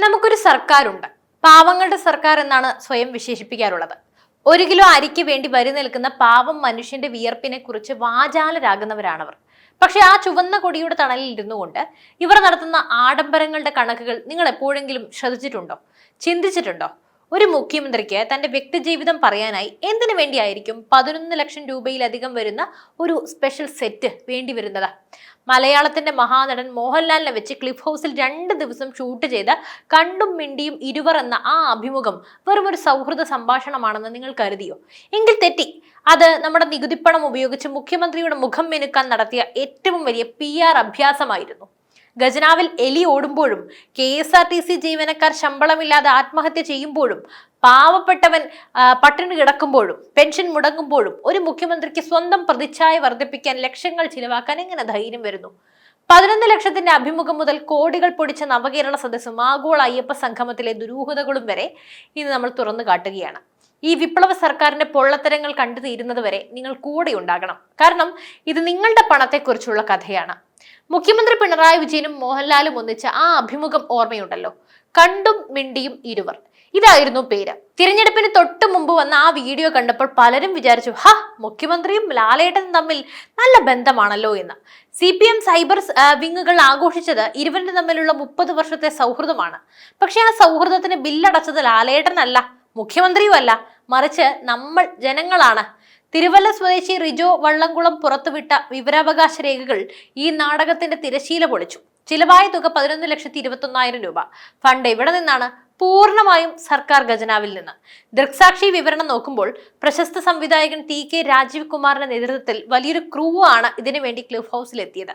നമുക്കൊരു സർക്കാരുണ്ട്. പാവങ്ങളുടെ സർക്കാർ എന്നാണ് സ്വയം വിശേഷിപ്പിക്കാറുള്ളത്. 1 കിലോ അരിക്ക് വേണ്ടി വരി നിൽക്കുന്ന പാവം മനുഷ്യന്റെ വിയർപ്പിനെ കുറിച്ച് വാചാലരാകുന്നവരാണവർ. പക്ഷെ ആ ചുവന്ന കൊടിയുടെ തണലിൽ ഇരുന്നുകൊണ്ട് ഇവർ നടത്തുന്ന ആഡംബരങ്ങളുടെ കണക്കുകൾ നിങ്ങൾ എപ്പോഴെങ്കിലും ശ്രദ്ധിച്ചിട്ടുണ്ടോ, ചിന്തിച്ചിട്ടുണ്ടോ? ഒരു മുഖ്യമന്ത്രിക്ക് തന്റെ വ്യക്തിജീവിതം പറയാനായി എന്തിനു വേണ്ടിയായിരിക്കും 11 ലക്ഷം രൂപയിലധികം വരുന്ന ഒരു സ്പെഷ്യൽ സെറ്റ് വേണ്ടി വരുന്നത്? മലയാളത്തിന്റെ മഹാനടൻ മോഹൻലാലിനെ വെച്ച് ക്ലിഫ് ഹൗസിൽ 2 ദിവസം ഷൂട്ട് ചെയ്ത കണ്ടും മിണ്ടിയും ഇരുവർ എന്ന ആ അഭിമുഖം വെറും ഒരു സൗഹൃദ സംഭാഷണമാണെന്ന് നിങ്ങൾ കരുതിയോ? എങ്കിൽ തെറ്റി. അത് നമ്മുടെ നികുതിപ്പണം ഉപയോഗിച്ച് മുഖ്യമന്ത്രിയുടെ മുഖം മിനുക്കാൻ നടത്തിയ ഏറ്റവും വലിയ PR അഭ്യാസമായിരുന്നു. ഖജനാവിൽ എലി ഓടുമ്പോഴും KSRTC ജീവനക്കാർ ശമ്പളമില്ലാതെ ആത്മഹത്യ ചെയ്യുമ്പോഴും പാവപ്പെട്ടവൻ പട്ടിണി കിടക്കുമ്പോഴും പെൻഷൻ മുടങ്ങുമ്പോഴും ഒരു മുഖ്യമന്ത്രിക്ക് സ്വന്തം പ്രതിച്ഛായ വർദ്ധിപ്പിക്കാൻ ലക്ഷങ്ങൾ ചിലവാക്കാൻ എങ്ങനെ ധൈര്യം വരുന്നു? 11 ലക്ഷത്തിന്റെ അഭിമുഖം മുതൽ കോടികൾ പൊടിച്ച നവകേരള സദസ്സും ആഗോള അയ്യപ്പ സംഗമത്തിലെ ദുരൂഹതകളും വരെ ഇന്ന് നമ്മൾ തുറന്നു കാട്ടുകയാണ്. ഈ വിപ്ലവ സർക്കാരിന്റെ പൊള്ളത്തരങ്ങൾ കണ്ടു തീരുന്നത് വരെ നിങ്ങൾ കൂടെ ഉണ്ടാകണം. കാരണം ഇത് നിങ്ങളുടെ പണത്തെക്കുറിച്ചുള്ള കഥയാണ്. മുഖ്യമന്ത്രി പിണറായി വിജയനും മോഹൻലാലും ഒന്നിച്ച ആ അഭിമുഖം ഓർമ്മയുണ്ടല്ലോ? കണ്ടും മിണ്ടിയും ഇരുവർ, ഇതായിരുന്നു പേര്. തിരഞ്ഞെടുപ്പിന് തൊട്ട് മുമ്പ് വന്ന ആ വീഡിയോ കണ്ടപ്പോൾ പലരും വിചാരിച്ചു, മുഖ്യമന്ത്രിയും ലാലേട്ടനും തമ്മിൽ നല്ല ബന്ധമാണല്ലോ എന്ന്. CPM സൈബർ വിങ്ങുകൾ ആഘോഷിച്ചത് ഇരുവരും തമ്മിലുള്ള 30 വർഷത്തെ സൗഹൃദമാണ്. പക്ഷെ ആ സൗഹൃദത്തിന് ബില്ലടച്ചത് ലാലേട്ടനല്ല, മുഖ്യമന്ത്രിയുമല്ല, മറിച്ച് നമ്മൾ ജനങ്ങളാണ്. തിരുവല്ല സ്വദേശി റിജോ വള്ളംകുളം പുറത്തുവിട്ട വിവരാവകാശ രേഖകൾ ഈ നാടകത്തിന്റെ തിരശീല പൊളിച്ചു. ചിലവായ തുക 11,21,000 രൂപ. ഫണ്ട് എവിടെ നിന്നാണ്? പൂർണ്ണമായും സർക്കാർ ഖജനാവിൽ നിന്ന്. ദൃക്സാക്ഷി വിവരണം നോക്കുമ്പോൾ പ്രശസ്ത സംവിധായകൻ TK രാജീവ് കുമാറിന്റെ നേതൃത്വത്തിൽ വലിയൊരു ക്രൂ ആണ് ഇതിനു വേണ്ടി ക്ലിഫ് ഹൗസിൽ എത്തിയത്.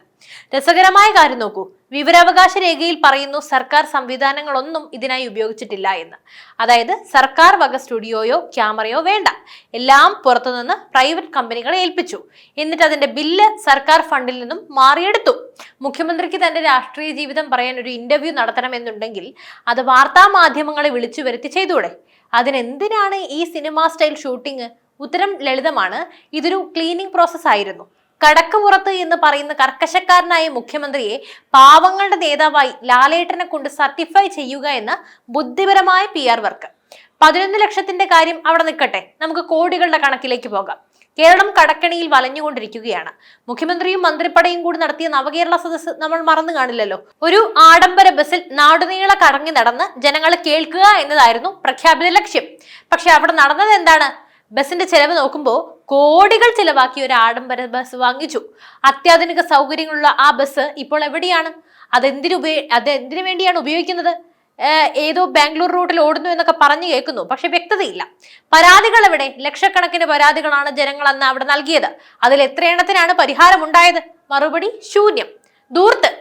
രസകരമായ കാര്യം നോക്കൂ, വിവരാവകാശ രേഖയിൽ പറയുന്നു സർക്കാർ സംവിധാനങ്ങളൊന്നും ഇതിനായി ഉപയോഗിച്ചിട്ടില്ല എന്ന്. അതായത് സർക്കാർ വക സ്റ്റുഡിയോയോ ക്യാമറയോ വേണ്ട, എല്ലാം പുറത്തുനിന്ന് പ്രൈവറ്റ് കമ്പനികളെ ഏൽപ്പിച്ചു. എന്നിട്ട് അതിന്റെ ബില്ല് സർക്കാർ ഫണ്ടിൽ നിന്നും മാറിയെടുത്തു. മുഖ്യമന്ത്രിക്ക് തന്റെ രാഷ്ട്രീയ ജീവിതം പറയാൻ ഒരു ഇന്റർവ്യൂ നടത്തണമെന്നുണ്ടെങ്കിൽ അത് വാർത്താ മാധ്യമങ്ങളെ വിളിച്ചു വരുത്തി ചെയ്തൂടെ? അതിനെന്തിനാണ് ഈ സിനിമാ സ്റ്റൈൽ ഷൂട്ടിംഗ്? ഉത്തരം ലളിതമാണ്. ഇതൊരു ക്ലീനിങ് പ്രോസസ് ആയിരുന്നു. കടക്ക് പുറത്ത് എന്ന് പറയുന്ന കർക്കശക്കാരനായ മുഖ്യമന്ത്രിയെ പാവങ്ങളുടെ നേതാവായി ലാലേട്ടനെ കൊണ്ട് സർട്ടിഫൈ ചെയ്യുക എന്ന ബുദ്ധിപരമായ PR വർക്ക്. 11 ലക്ഷത്തിന്റെ കാര്യം അവിടെ നിൽക്കട്ടെ, നമുക്ക് കോടികളുടെ കണക്കിലേക്ക് പോകാം. കേരളം കടക്കണിയിൽ വലഞ്ഞുകൊണ്ടിരിക്കുകയാണ്. മുഖ്യമന്ത്രിയും മന്ത്രിപ്പടയും കൂടി നടത്തിയ നവകേരള സദസ്സ് നമ്മൾ മറന്നു കാണില്ലല്ലോ. ഒരു ആഡംബര ബസ്സിൽ നാടുനീളെ കറങ്ങി നടന്ന് ജനങ്ങളെ കേൾക്കുക എന്നതായിരുന്നു പ്രഖ്യാപിത ലക്ഷ്യം. പക്ഷെ അവിടെ നടന്നത് എന്താണ്? ബസിന്റെ ചെലവ് നോക്കുമ്പോൾ കോടികൾ ചിലവാക്കി ഒരു ആഡംബര ബസ് വാങ്ങിച്ചു. അത്യാധുനിക സൗകര്യങ്ങളുള്ള ആ ബസ് ഇപ്പോൾ എവിടെയാണ്? അതെന്തിനു വേണ്ടിയാണ് ഉപയോഗിക്കുന്നത്? ഏതോ ബാംഗ്ലൂർ റൂട്ടിൽ ഓടുന്നു എന്നൊക്കെ പറഞ്ഞു കേൾക്കുന്നു, പക്ഷെ വ്യക്തതയില്ല. പരാതികൾ എവിടെ? ലക്ഷക്കണക്കിന് പരാതികളാണ് ജനങ്ങൾ അന്ന് അവിടെ നൽകിയത്. അതിൽ എത്ര എണ്ണത്തിനാണ് പരിഹാരം ഉണ്ടായത്? മറുപടി ശൂന്യം. ദൂർത്ത്.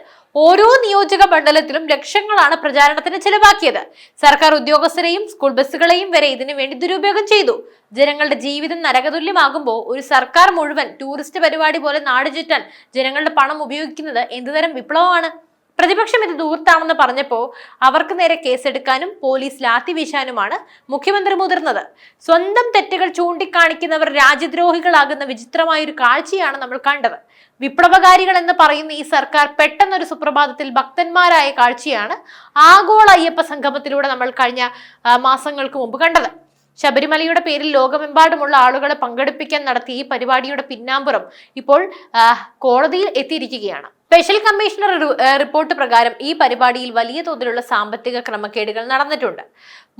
ഓരോ നിയോജക മണ്ഡലത്തിലും ലക്ഷങ്ങളാണ് പ്രചാരണത്തിന് ചെലവാക്കിയത്. സർക്കാർ ഉദ്യോഗസ്ഥരെയും സ്കൂൾ ബസ്സുകളെയും വരെ ഇതിനു വേണ്ടി ദുരുപയോഗം ചെയ്തു. ജനങ്ങളുടെ ജീവിതം നരകതുല്യമാകുമ്പോൾ ഒരു സർക്കാർ മുഴുവൻ ടൂറിസ്റ്റ് പരിപാടി പോലെ നാട് ചുറ്റാൻ ജനങ്ങളുടെ പണം ഉപയോഗിക്കുന്നത് എന്തുതരം വിപ്ലവമാണ്? പ്രതിപക്ഷം ഇത് ദൂർത്താണെന്ന് പറഞ്ഞപ്പോൾ അവർക്ക് നേരെ കേസെടുക്കാനും പോലീസ് ലാത്തി വീശാനുമാണ് മുഖ്യമന്ത്രി മുതിർന്നത്. സ്വന്തം തെറ്റുകൾ ചൂണ്ടിക്കാണിക്കുന്നവർ രാജ്യദ്രോഹികളാകുന്ന വിചിത്രമായൊരു കാഴ്ചയാണ് നമ്മൾ കണ്ടത്. വിപ്ലവകാരികൾ എന്ന് പറയുന്ന ഈ സർക്കാർ പെട്ടെന്നൊരു സുപ്രഭാതത്തിൽ ഭക്തന്മാരായ കാഴ്ചയാണ് ആഗോള അയ്യപ്പ സംഗമത്തിലൂടെ നമ്മൾ കഴിഞ്ഞ മാസങ്ങൾക്ക് മുമ്പ് കണ്ടത്. ശബരിമലയുടെ പേരിൽ ലോകമെമ്പാടുമുള്ള ആളുകളെ പങ്കെടുപ്പിക്കാൻ നടത്തിയ ഈ പരിപാടിയുടെ പിന്നാമ്പുറം ഇപ്പോൾ കോടതിയിൽ എത്തിയിരിക്കുകയാണ്. സ്പെഷ്യൽ കമ്മീഷണർ റിപ്പോർട്ട് പ്രകാരം ഈ പരിപാടിയിൽ വലിയ തോതിലുള്ള സാമ്പത്തിക ക്രമക്കേടുകൾ നടന്നിട്ടുണ്ട്.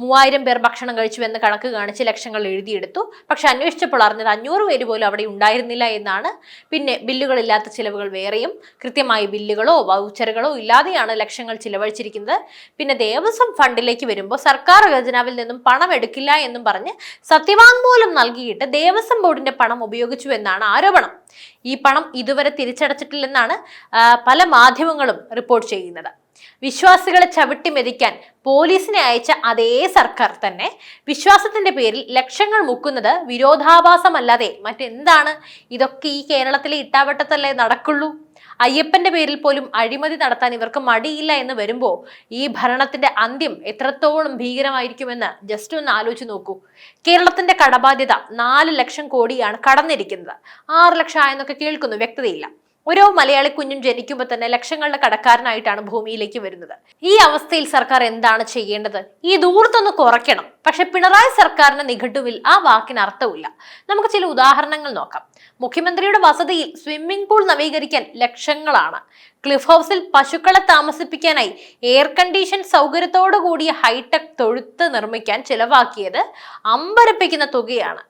3000 പേർ ഭക്ഷണം കഴിച്ചുവെന്ന് കണക്ക് കാണിച്ച് ലക്ഷങ്ങൾ എഴുതിയെടുത്തു. പക്ഷെ അന്വേഷിച്ചപ്പോൾ അറിഞ്ഞത് 500 പേര് പോലും അവിടെ ഉണ്ടായിരുന്നില്ല എന്നാണ്. പിന്നെ ബില്ലുകളില്ലാത്ത ചിലവുകൾ വേറെയും, കൃത്യമായ ബില്ലുകളോ വൗച്ചറുകളോ ഇല്ലാതെയാണ് ലക്ഷങ്ങൾ ചിലവഴിച്ചിരിക്കുന്നത്. പിന്നെ ദേവസ്വം ഫണ്ടിലേക്ക് വരുമ്പോൾ സർക്കാർ ഖജനാവിൽ നിന്നും പണം എടുക്കില്ല എന്നും പറഞ്ഞ് സത്യവാങ്മൂലം നൽകിയിട്ട് ദേവസ്വം ബോർഡിന്റെ പണം ഉപയോഗിച്ചു എന്നാണ് ആരോപണം. ഈ പണം ഇതുവരെ തിരിച്ചടച്ചിട്ടില്ലെന്നാണ് പല മാധ്യമങ്ങളും റിപ്പോർട്ട് ചെയ്യുന്നത്. വിശ്വാസികളെ ചവിട്ടി മെതിക്കാൻ പോലീസിനെ അയച്ച അതേ സർക്കാർ തന്നെ വിശ്വാസത്തിന്റെ പേരിൽ ലക്ഷങ്ങൾ മുക്കുന്നത് വിരോധാഭാസമല്ലാതെ മറ്റെന്താണ്? ഇതൊക്കെ ഈ കേരളത്തിലെ ഇട്ടാവട്ടത്തല്ലേ നടക്കുള്ളൂ? അയ്യപ്പന്റെ പേരിൽ പോലും അഴിമതി നടത്താൻ ഇവർക്ക് മടിയില്ല എന്ന് വരുമ്പോൾ ഈ ഭരണത്തിന്റെ അന്ത്യം എത്രത്തോളം ഭീകരമായിരിക്കുമെന്ന് ജസ്റ്റ് ഒന്ന് ആലോചിച്ച് നോക്കൂ. കേരളത്തിന്റെ കടബാധ്യത 4 ലക്ഷം കോടിയാണ് കടന്നിരിക്കുന്നത്. 6 ലക്ഷം ആയെന്നൊക്കെ കേൾക്കുന്നു, വ്യക്തതയില്ല. ഓരോ മലയാളി കുഞ്ഞും ജനിക്കുമ്പോൾ തന്നെ ലക്ഷങ്ങളുടെ കടക്കാരനായിട്ടാണ് ഭൂമിയിലേക്ക് വരുന്നത്. ഈ അവസ്ഥയിൽ സർക്കാർ എന്താണ് ചെയ്യേണ്ടത്? ഈ ദൂർത്തൊന്ന് കുറയ്ക്കണം. പക്ഷെ പിണറായി സർക്കാരിന്റെ നിഘണ്ടുവിൽ ആ വാക്കിന് അർത്ഥമില്ല. നമുക്ക് ചില ഉദാഹരണങ്ങൾ നോക്കാം. മുഖ്യമന്ത്രിയുടെ വസതിയിൽ സ്വിമ്മിംഗ് പൂൾ നവീകരിക്കാൻ ലക്ഷങ്ങളാണ്. ക്ലിഫ് ഹൗസിൽ പശുക്കളെ താമസിപ്പിക്കാനായി എയർ കണ്ടീഷൻ സൗകര്യത്തോടു കൂടിയ ഹൈടെക് തൊഴുത്ത് നിർമ്മിക്കാൻ ചിലവാക്കിയത് അമ്പരപ്പിക്കുന്ന തുകയാണ്.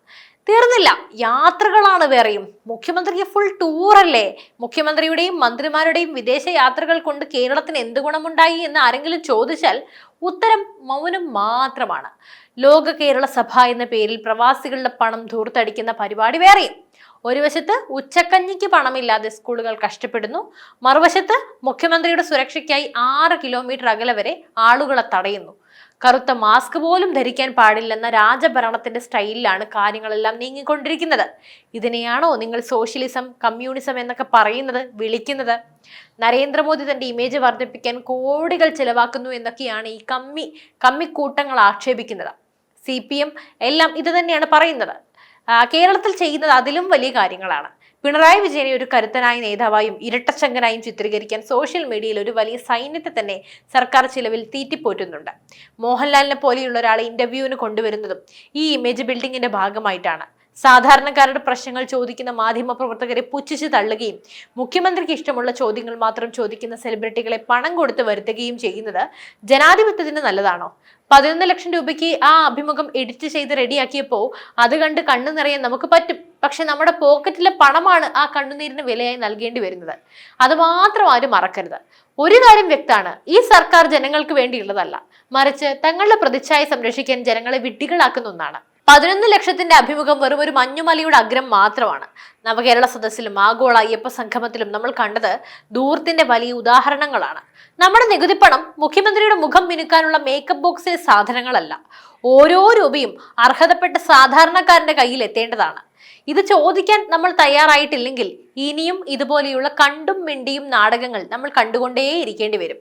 തീർന്നില്ല, യാത്രകളാണ് വേറെയും. മുഖ്യമന്ത്രിക്ക് ഫുൾ ടൂറല്ലേ? മുഖ്യമന്ത്രിയുടെയും മന്ത്രിമാരുടെയും വിദേശ യാത്രകൾ കൊണ്ട് കേരളത്തിന് എന്ത് ഗുണമുണ്ടായി എന്ന് ആരെങ്കിലും ചോദിച്ചാൽ ഉത്തരം മൗനം മാത്രമാണ്. ലോക കേരള സഭ എന്ന പേരിൽ പ്രവാസികളുടെ പണം ധൂർത്തടിക്കുന്ന പരിപാടി വേറെയും. ഒരു വശത്ത് ഉച്ചക്കഞ്ഞിക്ക് പണമില്ലാതെ സ്കൂളുകൾ കഷ്ടപ്പെടുന്നു, മറുവശത്ത് മുഖ്യമന്ത്രിയുടെ സുരക്ഷയ്ക്കായി 6 കിലോമീറ്റർ അകലെ വരെ ആളുകളെ തടയുന്നു. കറുത്ത മാസ്ക് പോലും ധരിക്കാൻ പാടില്ലെന്ന രാജഭരണത്തിന്റെ സ്റ്റൈലിലാണ് കാര്യങ്ങളെല്ലാം നീങ്ങിക്കൊണ്ടിരിക്കുന്നത്. ഇതിനെയാണോ നിങ്ങൾ സോഷ്യലിസം, കമ്മ്യൂണിസം എന്നൊക്കെ പറയുന്നത്, വിളിക്കുന്നത്? നരേന്ദ്രമോദി തന്റെ ഇമേജ് വർദ്ധിപ്പിക്കാൻ കോടികൾ ചെലവാക്കുന്നു എന്നൊക്കെയാണ് ഈ കമ്മിക്കൂട്ടങ്ങൾ ആക്ഷേപിക്കുന്നത്. CPM എല്ലാം ഇത് തന്നെയാണ് പറയുന്നത്. കേരളത്തിൽ ചെയ്യുന്നത് അതിലും വലിയ കാര്യങ്ങളാണ്. പിണറായി വിജയനെ ഒരു കരുത്തനായ നേതാവായും ഇരട്ടച്ചങ്കനായും ചിത്രീകരിക്കാൻ സോഷ്യൽ മീഡിയയിൽ ഒരു വലിയ സൈന്യത്തെ തന്നെ സർക്കാർ ചിലവിൽ തീറ്റിപ്പോറ്റുന്നുണ്ട്. മോഹൻലാലിനെ പോലെയുള്ള ഒരാളെ ഇന്റർവ്യൂവിന് കൊണ്ടുവരുന്നതും ഈ ഇമേജ് ബിൽഡിങ്ങിന്റെ ഭാഗമായിട്ടാണ്. സാധാരണക്കാരുടെ പ്രശ്നങ്ങൾ ചോദിക്കുന്ന മാധ്യമ പ്രവർത്തകരെ പുച്ഛിച്ച് തള്ളുകയും മുഖ്യമന്ത്രിക്ക് ഇഷ്ടമുള്ള ചോദ്യങ്ങൾ മാത്രം ചോദിക്കുന്ന സെലിബ്രിറ്റികളെ പണം കൊടുത്ത് വരുത്തുകയും ചെയ്യുന്നത് ജനാധിപത്യത്തിന് നല്ലതാണോ? 11 ലക്ഷം രൂപയ്ക്ക് ആ അഭിമുഖം എഡിറ്റ് ചെയ്ത് റെഡിയാക്കിയപ്പോൾ അത് കണ്ട് കണ്ണു നിറയാൻ നമുക്ക് പറ്റും. പക്ഷെ നമ്മുടെ പോക്കറ്റിലെ പണമാണ് ആ കണ്ണുനീരിന് വിലയായി നൽകേണ്ടി വരുന്നത്. അത് മാത്രം ആരും മറക്കരുത്. ഒരു കാര്യം വ്യക്തമാണ്, ഈ സർക്കാർ ജനങ്ങൾക്ക് വേണ്ടിയുള്ളതല്ല, മറിച്ച് തങ്ങളുടെ പ്രതിച്ഛായ സംരക്ഷിക്കാൻ ജനങ്ങളെ വിഡ്ഢികളാക്കുന്ന ഒന്നാണ്. 11 ലക്ഷത്തിന്റെ അഭിമുഖം വെറും ഒരു മഞ്ഞുമലയുടെ അഗ്രം മാത്രമാണ്. നവകേരള സദസ്സിലും ആഗോള അയ്യപ്പ സംഗമത്തിലും നമ്മൾ കണ്ടത് ധൂർത്തിന്റെ വലിയ ഉദാഹരണങ്ങളാണ്. നമ്മുടെ നികുതിപ്പണം മുഖ്യമന്ത്രിയുടെ മുഖം മിനുക്കാനുള്ള മേക്കപ്പ് ബോക്സിലെ സാധനങ്ങളല്ല. ഓരോ രൂപയും അർഹതപ്പെട്ട സാധാരണക്കാരന്റെ കയ്യിൽ എത്തേണ്ടതാണ്. ഇത് ചോദിക്കാൻ നമ്മൾ തയ്യാറായിട്ടില്ലെങ്കിൽ ഇനിയും ഇതുപോലെയുള്ള കണ്ടും മിണ്ടിയും നാടകങ്ങൾ നമ്മൾ കണ്ടുകൊണ്ടേ ഇരിക്കേണ്ടി വരും.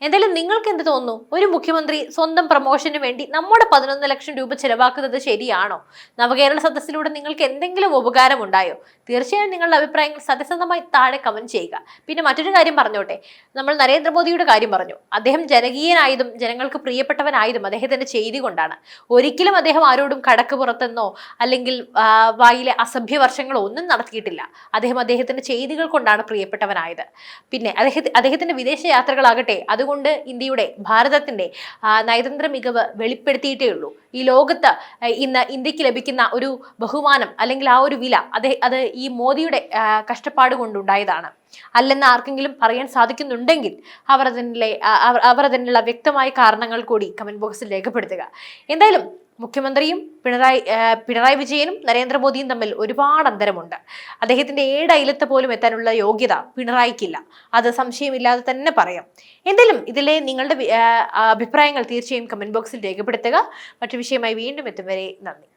എന്തായാലും നിങ്ങൾക്ക് എന്ത് തോന്നുന്നു? ഒരു മുഖ്യമന്ത്രി സ്വന്തം പ്രൊമോഷന് വേണ്ടി നമ്മുടെ 11 ലക്ഷം രൂപ ചെലവാക്കുന്നത് ശരിയാണോ? നവകേരള സദസ്സിലൂടെ നിങ്ങൾക്ക് എന്തെങ്കിലും ഉപകാരം ഉണ്ടായോ? തീർച്ചയായും നിങ്ങളുടെ അഭിപ്രായങ്ങൾ സത്യസന്ധമായി താഴെ കമന്റ് ചെയ്യുക. പിന്നെ മറ്റൊരു കാര്യം പറഞ്ഞോട്ടെ, നമ്മൾ നരേന്ദ്രമോദിയുടെ കാര്യം പറഞ്ഞു. അദ്ദേഹം ജനകീയനായതും ജനങ്ങൾക്ക് പ്രിയപ്പെട്ടവനായതും അദ്ദേഹത്തിന്റെ ചെയ്തി കൊണ്ടാണ്. ഒരിക്കലും അദ്ദേഹം ആരോടും കടക്ക് പുറത്തെന്നോ അല്ലെങ്കിൽ വായിലെ അസഭ്യ വർഷങ്ങളോ ഒന്നും നടത്തിയിട്ടില്ല. അദ്ദേഹത്തിന്റെ ചെയ്തികൾ കൊണ്ടാണ് പ്രിയപ്പെട്ടവനായത്. പിന്നെ അദ്ദേഹത്തിന്റെ വിദേശ യാത്രകളാകട്ടെ, അതുകൊണ്ട് ഇന്ത്യയുടെ, ഭാരതത്തിന്റെ നയതന്ത്ര മികവ് വെളിപ്പെടുത്തിയിട്ടേ ഉള്ളൂ. ഈ ലോകത്ത് ഇന്ന് ഇന്ത്യക്ക് ലഭിക്കുന്ന ഒരു ബഹുമാനം അല്ലെങ്കിൽ ആ ഒരു വില അത് ഈ മോദിയുടെ കഷ്ടപ്പാട് കൊണ്ടുണ്ടായതാണ് അല്ലെന്ന് ആർക്കെങ്കിലും പറയാൻ സാധിക്കുന്നുണ്ടെങ്കിൽ അവർ അതിനുള്ള വ്യക്തമായ കാരണങ്ങൾ കൂടി കമന്റ് ബോക്സിൽ രേഖപ്പെടുത്തുക. എന്തായാലും മുഖ്യമന്ത്രിയും പിണറായി വിജയനും നരേന്ദ്രമോദിയും തമ്മിൽ ഒരുപാട് അന്തരമുണ്ട്. അദ്ദേഹത്തിന്റെ ഏഴയലത്ത് പോലും എത്താനുള്ള യോഗ്യത പിണറായിക്കില്ല. അത് സംശയമില്ലാതെ തന്നെ പറയാം. എന്തായാലും ഇതിലെ നിങ്ങളുടെ അഭിപ്രായങ്ങൾ തീർച്ചയായും കമന്റ് ബോക്സിൽ രേഖപ്പെടുത്തുക. മറ്റു വിഷയമായി വീണ്ടും എത്തും വരെ നന്ദി.